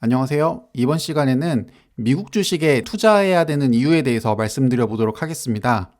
안녕하세요. 이번 시간에는 미국 주식에 투자해야 되는 이유에 대해서 말씀드려 보도록 하겠습니다.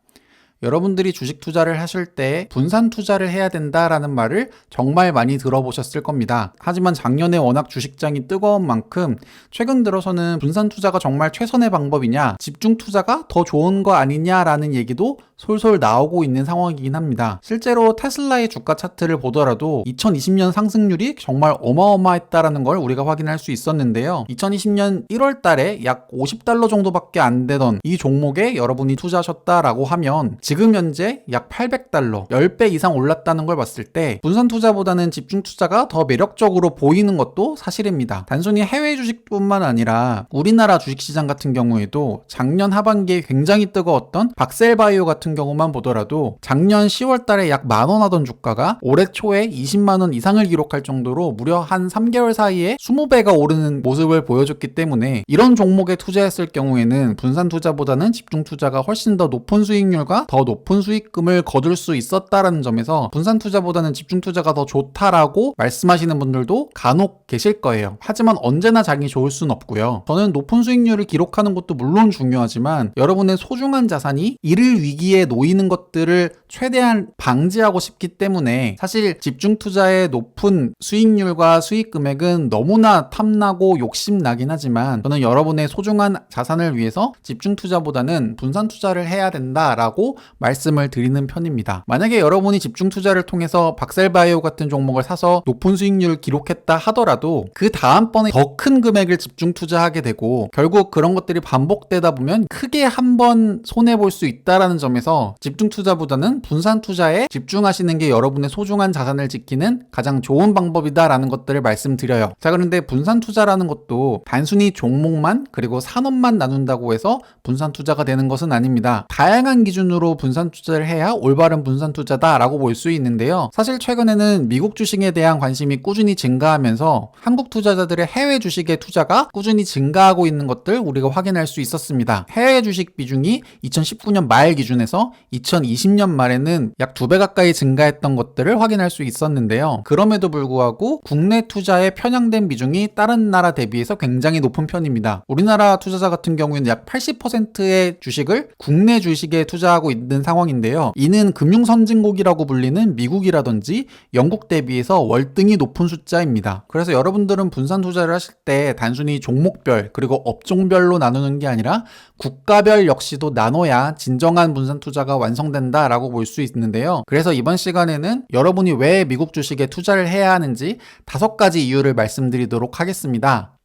여러분들이 주식 투자를 하실 때 분산 투자를 해야 된다라는 말을 정말 많이 들어보셨을 겁니다. 하지만 작년에 워낙 주식장이 뜨거운 만큼 최근 들어서는 분산 투자가 정말 최선의 방법이냐, 집중 투자가 더 좋은 거 아니냐라는 얘기도 솔솔 나오고 있는 상황이긴 합니다. 실제로 테슬라의 주가 차트를 보더라도 2020년 상승률이 정말 어마어마했다라는 걸 우리가 확인할 수 있었는데요. 2020년 1월 달에 약 $50 정도밖에 안 되던 이 종목에 여러분이 투자하셨다라고 하면 지금 현재 약 $800, 10배 이상 올랐다는 걸 봤을 때 분산 투자보다는 집중 투자가 더 매력적으로 보이는 것도 사실입니다. 단순히 해외 주식뿐만 아니라 우리나라 주식시장 같은 경우에도 작년 하반기에 굉장히 뜨거웠던 박셀바이오 같은 경우만 보더라도 작년 10월 달에 약 10,000원 하던 주가가 올해 초에 20만 원 이상을 기록할 정도로 무려 한 3개월 사이에 20배가 오르는 모습을 보여줬기 때문에 이런 종목에 투자했을 경우에는 분산 투자보다는 집중 투자가 훨씬 더 높은 수익률과 더 높은 수익금을 거둘 수 있었다라는 점에서 분산 투자보다는 집중 투자가 더 좋다라고 말씀하시는 분들도 간혹 계실 거예요. 하지만 언제나 자기 좋을 순 없고요. 저는 높은 수익률을 기록하는 것도 물론 중요하지만 여러분의 소중한 자산이 이를 위기에 놓이는 것들을 최대한 방지하고 싶기 때문에 사실 집중 투자의 높은 수익률과 수익 금액은 너무나 탐나고 욕심나긴 하지만 저는 여러분의 소중한 자산을 위해서 집중 투자보다는 분산 투자를 해야 된다라고 말씀을 드리는 편입니다. 만약에 여러분이 집중 투자를 통해서 박셀바이오 같은 종목을 사서 높은 수익률을 기록했다 하더라도 그 다음번에 더 큰 금액을 집중 투자하게 되고 결국 그런 것들이 반복되다 보면 크게 한번 손해볼 수 있다라는 점에서 집중 투자보다는 분산 투자에 집중하시는 게 여러분의 소중한 자산을 지키는 가장 좋은 방법이다라는 것들을 말씀드려요. 자, 그런데 분산 투자라는 것도 단순히 종목만 그리고 산업만 나눈다고 해서 분산 투자가 되는 것은 아닙니다. 다양한 기준으로 분산 투자를 해야 올바른 분산 투자다라고 볼 수 있는데요. 사실 최근에는 미국 주식에 대한 관심이 꾸준히 증가하면서 한국 투자자들의 해외 주식의 투자가 꾸준히 증가하고 있는 것들 우리가 확인할 수 있었습니다. 해외 주식 비중이 2019년 말 기준에서 2020년 말에는 약 2배 가까이 증가했던 것들을 확인할 수 있었는데요. 그럼에도 불구하고 국내 투자에 편향된 비중이 다른 나라 대비해서 굉장히 높은 편입니다. 우리나라 투자자 같은 경우에는 약 80%의 주식을 국내 주식에 투자하고 있는 상황인데요. 이는 금융 선진국이라고 불리는 미국이라든지 영국 대비해서 월등히 높은 숫자입니다. 그래서 여러분들은 분산 투자를 하실 때 단순히 종목별 그리고 업종별로 나누는 게 아니라 국가별 역시도 나눠야 진정한 분산 투자가 완성된다라고 볼 수 있는데요. 그래서 이번 시간에는 여러분이 왜 미국 주식에 투자를 해야 하는지 5가지 이유를 말씀드리도록 하겠습니다.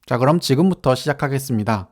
자, 그럼 지금부터 시작하겠습니다.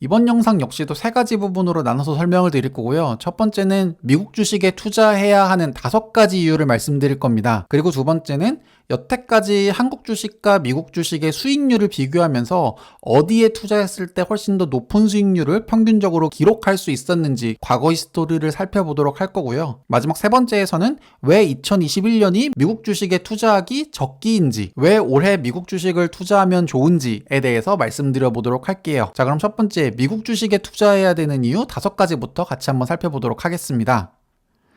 이번 영상 역시도 3가지 부분으로 나눠서 설명을 드릴 거고요. 첫 번째는 미국 주식에 투자해야 하는 5가지 이유를 말씀드릴 겁니다. 그리고 두 번째는 여태까지 한국 주식과 미국 주식의 수익률을 비교하면서 어디에 투자했을 때 훨씬 더 높은 수익률을 평균적으로 기록할 수 있었는지 과거 히스토리를 살펴보도록 할 거고요. 마지막 3번째에서는 왜 2021년이 미국 주식에 투자하기 적기인지, 왜 올해 미국 주식을 투자하면 좋은지에 대해서 말씀드려 보도록 할게요. 자, 그럼 첫 번째, 미국 주식에 투자해야 되는 이유 5가지부터 같이 한번 살펴보도록 하겠습니다.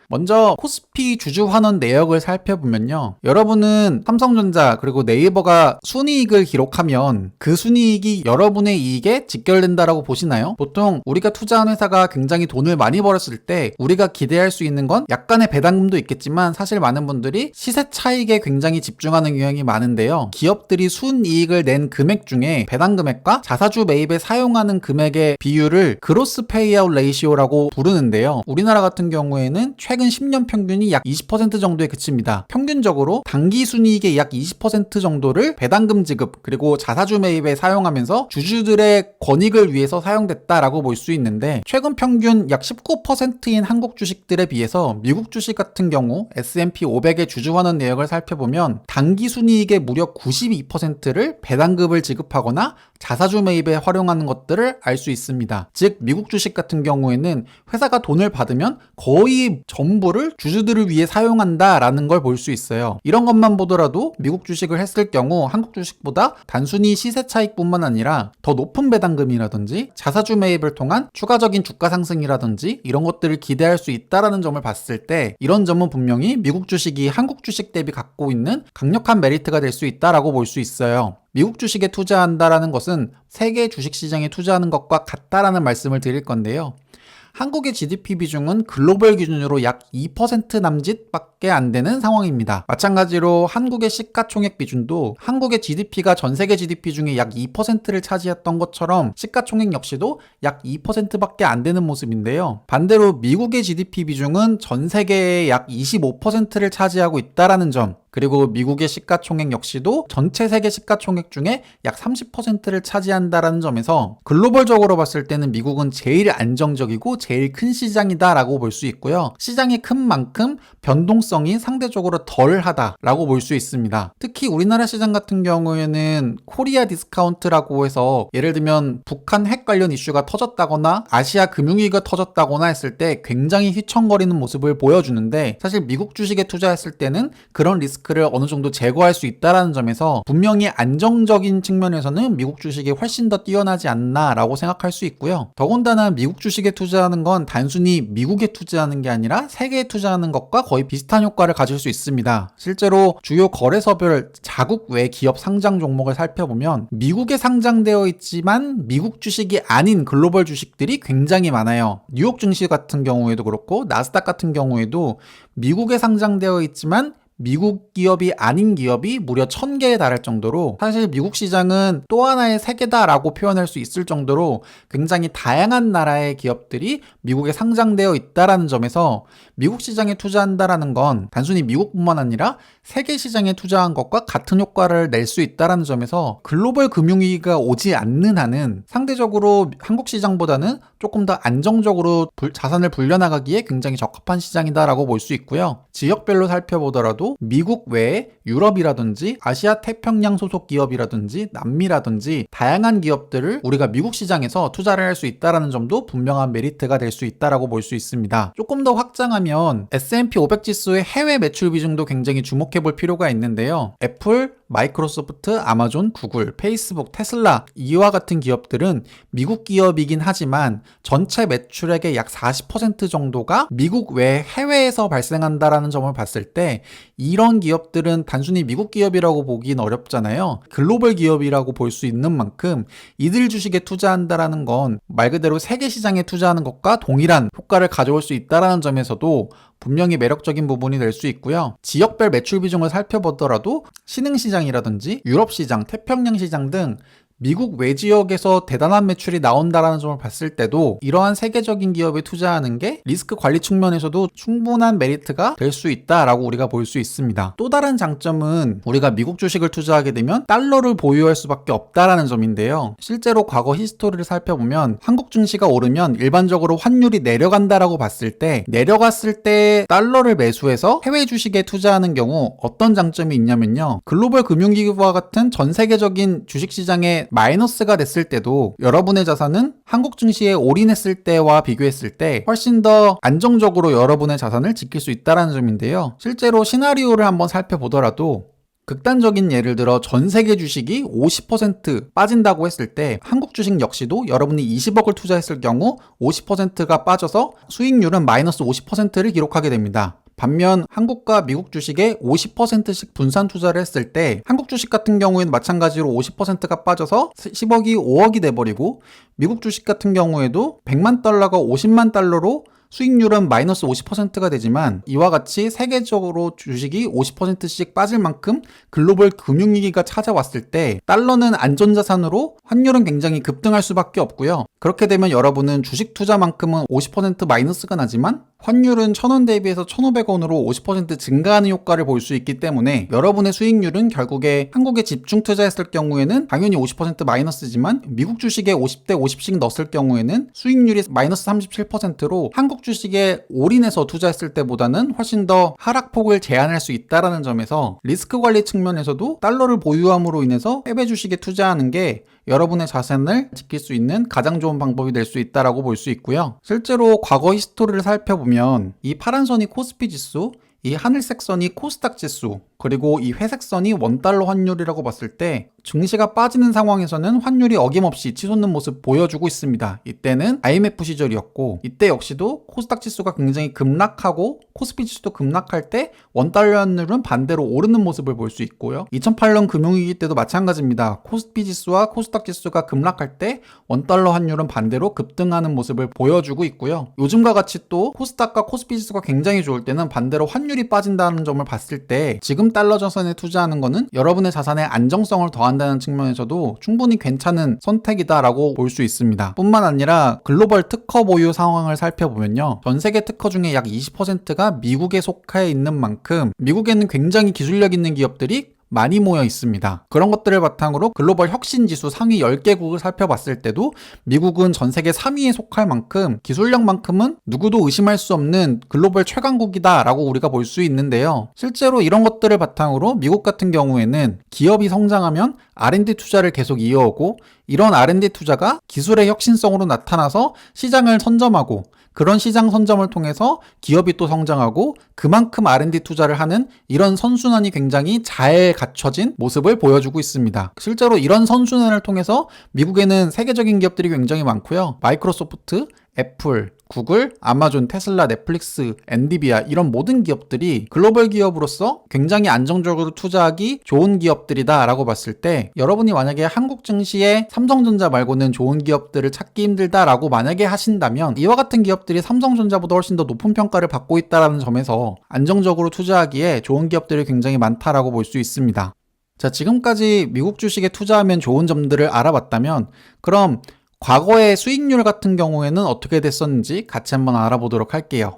먼저 코스피 주주 환원 내역을 살펴보면요. 여러분은 삼성전자 그리고 네이버가 순이익을 기록하면 그 순이익이 여러분의 이익에 직결된다라고 보시나요? 보통 우리가 투자한 회사가 굉장히 돈을 많이 벌었을 때 우리가 기대할 수 있는 건 약간의 배당금도 있겠지만 사실 많은 분들이 시세 차익에 굉장히 집중하는 경향이 많은데요. 기업들이 순이익을 낸 금액 중에 배당 금액과 자사주 매입에 사용하는 금액의 비율을 그로스 페이아웃 레이시오라고 부르는데요. 우리나라 같은 경우에는 최근 10년 평균이 약 20% 정도에 그칩니다. 평균적으로 당기 순이익의 약 20% 정도를 배당금 지급 그리고 자사주 매입에 사용하면서 주주들의 권익을 위해서 사용됐다라고 볼 수 있는데 최근 평균 약 19%인 한국 주식들에 비해서 미국 주식 같은 경우 S&P 500의 주주 환원 내역을 살펴보면 당기 순이익의 무려 92%를 배당금을 지급하거나 자사주 매입에 활용하는 것들을 알 수 있습니다. 즉 미국 주식 같은 경우에는 회사가 돈을 받으면 거의 전부를 주주들을 위해 사용한다라는 걸 볼 수 있어요. 이런 것만 보더라도 미국 주식을 했을 경우 한국 주식보다 단순히 시세 차익뿐만 아니라 더 높은 배당금이라든지 자사주 매입을 통한 추가적인 주가 상승이라든지 이런 것들을 기대할 수 있다라는 점을 봤을 때 이런 점은 분명히 미국 주식이 한국 주식 대비 갖고 있는 강력한 메리트가 될 수 있다라고 볼 수 있어요. 미국 주식에 투자한다라는 것은 세계 주식시장에 투자하는 것과 같다라는 말씀을 드릴 건데요. 한국의 GDP 비중은 글로벌 기준으로 약 2% 남짓밖에 안 되는 상황입니다. 마찬가지로 한국의 시가총액 비중도 한국의 GDP가 전 세계 GDP 중에 약 2%를 차지했던 것처럼 시가총액 역시도 약 2%밖에 안 되는 모습인데요. 반대로 미국의 GDP 비중은 전 세계의 약 25%를 차지하고 있다라는 점, 그리고 미국의 시가총액 역시도 전체 세계 시가총액 중에 약 30%를 차지한다라는 점에서 글로벌적으로 봤을 때는 미국은 제일 안정적이고 제일 큰 시장이다라고 볼 수 있고요. 시장이 큰 만큼 변동성이 상대적으로 덜하다라고 볼 수 있습니다. 특히 우리나라 시장 같은 경우에는 코리아 디스카운트라고 해서 예를 들면 북한 핵 관련 이슈가 터졌다거나 아시아 금융위기가 터졌다거나 했을 때 굉장히 휘청거리는 모습을 보여주는데 사실 미국 주식에 투자했을 때는 그런 리스크를 어느 정도 제거할 수 있다는 점에서 분명히 안정적인 측면에서는 미국 주식이 훨씬 더 뛰어나지 않나라고 생각할 수 있고요. 더군다나 미국 주식에 투자하는 건 단순히 미국에 투자하는 게 아니라 세계에 투자하는 것과 거의 비슷한 효과를 가질 수 있습니다. 실제로 주요 거래소별 자국 외 기업 상장 종목을 살펴보면 미국에 상장되어 있지만 미국 주식이 아닌 글로벌 주식들이 굉장히 많아요. 뉴욕 증시 같은 경우에도 그렇고 나스닥 같은 경우에도 미국에 상장되어 있지만 미국 기업이 아닌 기업이 무려 1000개에 달할 정도로 사실 미국 시장은 또 하나의 세계다라고 표현할 수 있을 정도로 굉장히 다양한 나라의 기업들이 미국에 상장되어 있다라는 점에서 미국 시장에 투자한다라는 건 단순히 미국뿐만 아니라 세계 시장에 투자한 것과 같은 효과를 낼 수 있다라는 점에서 글로벌 금융위기가 오지 않는 한은 상대적으로 한국 시장보다는 조금 더 안정적으로 자산을 불려나가기에 굉장히 적합한 시장이다라고 볼 수 있고요. 지역별로 살펴보더라도 미국 외에 유럽이라든지 아시아 태평양 소속 기업이라든지 남미라든지 다양한 기업들을 우리가 미국 시장에서 투자를 할 수 있다는 점도 분명한 메리트가 될 수 있다고 볼 수 있습니다. 조금 더 확장하면 S&P 500 지수의 해외 매출 비중도 굉장히 주목해 볼 필요가 있는데요. 애플, 마이크로소프트, 아마존, 구글, 페이스북, 테슬라 이와 같은 기업들은 미국 기업이긴 하지만 전체 매출액의 약 40% 정도가 미국 외 해외에서 발생한다라는 점을 봤을 때 이런 기업들은 단순히 미국 기업이라고 보기는 어렵잖아요. 글로벌 기업이라고 볼 수 있는 만큼 이들 주식에 투자한다라는 건 말 그대로 세계 시장에 투자하는 것과 동일한 효과를 가져올 수 있다라는 점에서도 분명히 매력적인 부분이 될 수 있고요. 지역별 매출 비중을 살펴보더라도 신흥시장이라든지 유럽시장, 태평양시장 등 미국 외 지역에서 대단한 매출이 나온다라는 점을 봤을 때도 이러한 세계적인 기업에 투자하는 게 리스크 관리 측면에서도 충분한 메리트가 될 수 있다라고 우리가 볼 수 있습니다. 또 다른 장점은 우리가 미국 주식을 투자하게 되면 달러를 보유할 수밖에 없다라는 점인데요. 실제로 과거 히스토리를 살펴보면 한국 증시가 오르면 일반적으로 환율이 내려간다라고 봤을 때 내려갔을 때 달러를 매수해서 해외 주식에 투자하는 경우 어떤 장점이 있냐면요. 글로벌 금융기구와 같은 전 세계적인 주식시장에 마이너스가 됐을 때도 여러분의 자산은 한국 증시에 올인했을 때와 비교했을 때 훨씬 더 안정적으로 여러분의 자산을 지킬 수 있다는 점인데요. 실제로 시나리오를 한번 살펴보더라도 극단적인 예를 들어 전 세계 주식이 50% 빠진다고 했을 때 한국 주식 역시도 여러분이 20억을 투자했을 경우 50%가 빠져서 수익률은 마이너스 50%를 기록하게 됩니다. 반면 한국과 미국 주식에 50%씩 분산 투자를 했을 때 한국 주식 같은 경우에는 마찬가지로 50%가 빠져서 10억이 5억이 돼버리고 미국 주식 같은 경우에도 100만 달러가 50만 달러로 수익률은 마이너스 50%가 되지만 이와 같이 세계적으로 주식이 50%씩 빠질 만큼 글로벌 금융위기가 찾아왔을 때 달러는 안전자산으로 환율은 굉장히 급등할 수밖에 없고요. 그렇게 되면 여러분은 주식 투자만큼은 50% 마이너스가 나지만 환율은 1000원 대비해서 1500원으로 50% 증가하는 효과를 볼 수 있기 때문에 여러분의 수익률은 결국에 한국에 집중 투자했을 경우에는 당연히 50% 마이너스지만 미국 주식에 50대 50씩 넣었을 경우에는 수익률이 마이너스 37%로 한국 주식에 올인해서 투자했을 때보다는 훨씬 더 하락폭을 제한할 수 있다는 점에서 리스크 관리 측면에서도 달러를 보유함으로 인해서 해외 주식에 투자하는 게 여러분의 자산을 지킬 수 있는 가장 좋은 방법이 될 수 있다라고 볼 수 있고요. 실제로 과거 히스토리를 살펴보면 이 파란 선이 코스피 지수, 이 하늘색 선이 코스닥 지수, 그리고 이 회색 선이 원달러 환율이라고 봤을 때 증시가 빠지는 상황에서는 환율이 어김없이 치솟는 모습 보여주고 있습니다. 이때는 IMF 시절이었고, 이때 역시도 코스닥 지수가 굉장히 급락하고 코스피 지수도 급락할 때 원달러 환율은 반대로 오르는 모습을 볼 수 있고요. 2008년 금융위기 때도 마찬가지입니다. 코스피 지수와 코스닥 지수가 급락할 때 원달러 환율은 반대로 급등하는 모습을 보여주고 있고요. 요즘과 같이 또 코스닥과 코스피 지수가 굉장히 좋을 때는 반대로 환율이 빠진다는 점을 봤을 때 지금 달러 자산에 투자하는 거는 여러분의 자산의 안정성을 더한다는 측면에서도 충분히 괜찮은 선택이다라고 볼 수 있습니다. 뿐만 아니라 글로벌 특허 보유 상황을 살펴보면요. 전 세계 특허 중에 약 20%가 미국에 속해 있는 만큼 미국에는 굉장히 기술력 있는 기업들이 많이 모여 있습니다. 그런 것들을 바탕으로 글로벌 혁신지수 상위 10개국을 살펴봤을 때도 미국은 전 세계 3위에 속할 만큼 기술력만큼은 누구도 의심할 수 없는 글로벌 최강국이다 라고 우리가 볼 수 있는데요. 실제로 이런 것들을 바탕으로 미국 같은 경우에는 기업이 성장하면 R&D 투자를 계속 이어오고 이런 R&D 투자가 기술의 혁신성으로 나타나서 시장을 선점하고 그런 시장 선점을 통해서 기업이 또 성장하고 그만큼 R&D 투자를 하는 이런 선순환이 굉장히 잘 갖춰진 모습을 보여주고 있습니다. 실제로 이런 선순환을 통해서 미국에는 세계적인 기업들이 굉장히 많고요. 마이크로소프트, 애플, 구글, 아마존, 테슬라, 넷플릭스, 엔비디아 이런 모든 기업들이 글로벌 기업으로서 굉장히 안정적으로 투자하기 좋은 기업들이다 라고 봤을 때 여러분이 만약에 한국 증시에 삼성전자 말고는 좋은 기업들을 찾기 힘들다 라고 만약에 하신다면 이와 같은 기업들이 삼성전자보다 훨씬 더 높은 평가를 받고 있다는 점에서 안정적으로 투자하기에 좋은 기업들이 굉장히 많다라고 볼 수 있습니다. 자, 지금까지 미국 주식에 투자하면 좋은 점들을 알아봤다면 그럼 과거의 수익률 같은 경우에는 어떻게 됐었는지 같이 한번 알아보도록 할게요.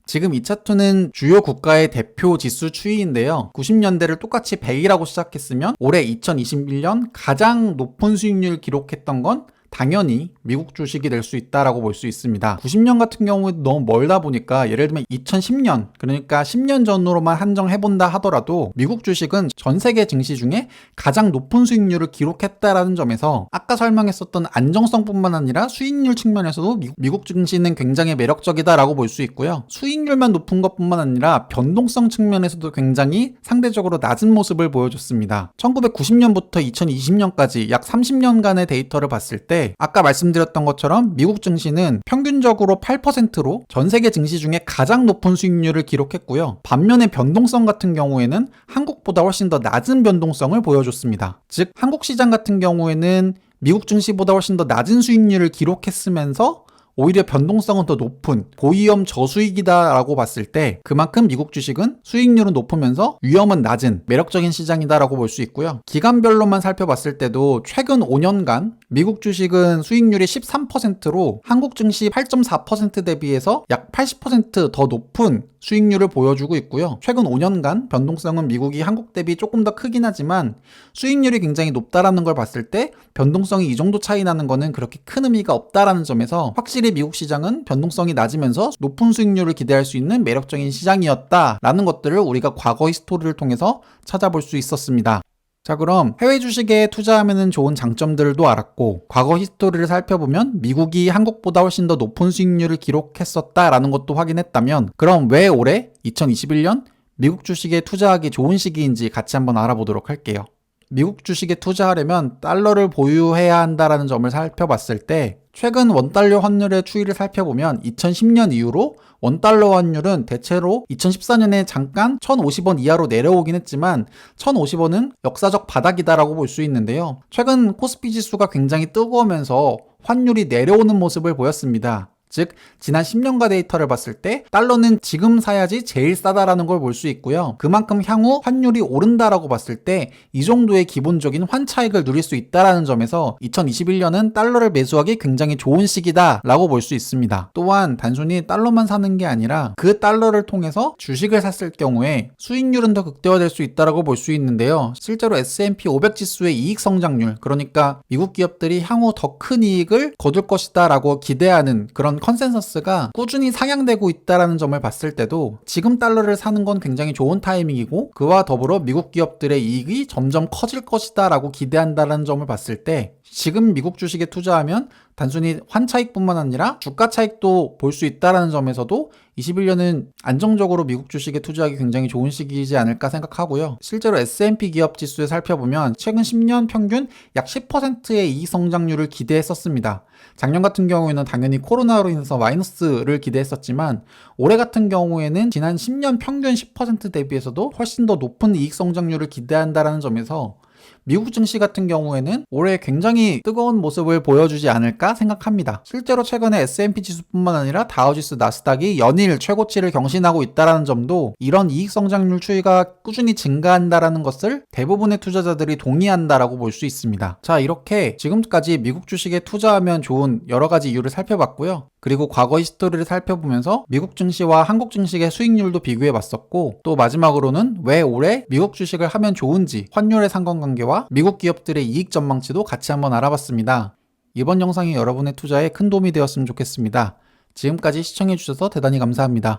지금 이 차트는 주요 국가의 대표 지수 추이인데요. 90년대를 똑같이 100이라고 시작했으면 올해 2021년 가장 높은 수익률 기록했던 건 당연히 미국 주식이 될 수 있다라고 볼 수 있습니다. 90년 같은 경우에도 너무 멀다 보니까 예를 들면 2010년 그러니까 10년 전으로만 한정해본다 하더라도 미국 주식은 전 세계 증시 중에 가장 높은 수익률을 기록했다라는 점에서 아까 설명했었던 안정성뿐만 아니라 수익률 측면에서도 미국 증시는 굉장히 매력적이다라고 볼 수 있고요. 수익률만 높은 것뿐만 아니라 변동성 측면에서도 굉장히 상대적으로 낮은 모습을 보여줬습니다. 1990년부터 2020년까지 약 30년간의 데이터를 봤을 때 아까 말씀드렸던 것처럼 미국 증시는 평균적으로 8%로 전 세계 증시 중에 가장 높은 수익률을 기록했고요. 반면에 변동성 같은 경우에는 한국보다 훨씬 더 낮은 변동성을 보여줬습니다. 즉 한국 시장 같은 경우에는 미국 증시보다 훨씬 더 낮은 수익률을 기록했으면서 오히려 변동성은 더 높은 고위험 저수익이다라고 봤을 때 그만큼 미국 주식은 수익률은 높으면서 위험은 낮은 매력적인 시장이다라고 볼 수 있고요. 기간별로만 살펴봤을 때도 최근 5년간 미국 주식은 수익률이 13%로 한국 증시 8.4% 대비해서 약 80% 더 높은 수익률을 보여주고 있고요. 최근 5년간 변동성은 미국이 한국 대비 조금 더 크긴 하지만 수익률이 굉장히 높다라는 걸 봤을 때 변동성이 이 정도 차이 나는 거는 그렇게 큰 의미가 없다라는 점에서 확실히 미국 시장은 변동성이 낮으면서 높은 수익률을 기대할 수 있는 매력적인 시장이었다라는 것들을 우리가 과거 히스토리를 통해서 찾아볼 수 있었습니다. 자, 그럼 해외 주식에 투자하면 좋은 장점들도 알았고 과거 히스토리를 살펴보면 미국이 한국보다 훨씬 더 높은 수익률을 기록했었다라는 것도 확인했다면 그럼 왜 올해 2021년 미국 주식에 투자하기 좋은 시기인지 같이 한번 알아보도록 할게요. 미국 주식에 투자하려면 달러를 보유해야 한다는 점을 살펴봤을 때 최근 원달러 환율의 추이를 살펴보면 2010년 이후로 원달러 환율은 대체로 2014년에 잠깐 1,050원 이하로 내려오긴 했지만 1,050원은 역사적 바닥이다라고 볼 수 있는데요. 최근 코스피 지수가 굉장히 뜨거우면서 환율이 내려오는 모습을 보였습니다. 즉 지난 10년가 데이터를 봤을 때 달러는 지금 사야지 제일 싸다라는 걸 볼 수 있고요. 그만큼 향후 환율이 오른다라고 봤을 때 이 정도의 기본적인 환차익을 누릴 수 있다라는 점에서 2021년은 달러를 매수하기 굉장히 좋은 시기다라고 볼 수 있습니다. 또한 단순히 달러만 사는 게 아니라 그 달러를 통해서 주식을 샀을 경우에 수익률은 더 극대화될 수 있다라고 볼 수 있는데요. 실제로 S&P 500 지수의 이익 성장률, 그러니까 미국 기업들이 향후 더 큰 이익을 거둘 것이다라고 기대하는 그런 컨센서스가 꾸준히 상향되고 있다는 점을 봤을 때도 지금 달러를 사는 건 굉장히 좋은 타이밍이고, 그와 더불어 미국 기업들의 이익이 점점 커질 것이다 라고 기대한다는 점을 봤을 때 지금 미국 주식에 투자하면 단순히 환차익뿐만 아니라 주가 차익도 볼 수 있다는 점에서도 21년은 안정적으로 미국 주식에 투자하기 굉장히 좋은 시기이지 않을까 생각하고요. 실제로 S&P 기업 지수에 살펴보면 최근 10년 평균 약 10%의 이익 성장률을 기대했었습니다. 작년 같은 경우에는 당연히 코로나로 인해서 마이너스를 기대했었지만 올해 같은 경우에는 지난 10년 평균 10% 대비해서도 훨씬 더 높은 이익 성장률을 기대한다는 점에서 미국 증시 같은 경우에는 올해 굉장히 뜨거운 모습을 보여주지 않을까 생각합니다. 실제로 최근에 S&P 지수뿐만 아니라 다우지수, 나스닥이 연일 최고치를 경신하고 있다는 점도 이런 이익 성장률 추이가 꾸준히 증가한다는 것을 대부분의 투자자들이 동의한다라고 볼 수 있습니다. 자, 이렇게 지금까지 미국 주식에 투자하면 좋은 여러 가지 이유를 살펴봤고요. 그리고 과거 히스토리를 살펴보면서 미국 증시와 한국 증시의 수익률도 비교해 봤었고, 또 마지막으로는 왜 올해 미국 주식을 하면 좋은지 환율의 상관관계와 미국 기업들의 이익 전망치도 같이 한번 알아봤습니다. 이번 영상이 여러분의 투자에 큰 도움이 되었으면 좋겠습니다. 지금까지 시청해 주셔서 대단히 감사합니다.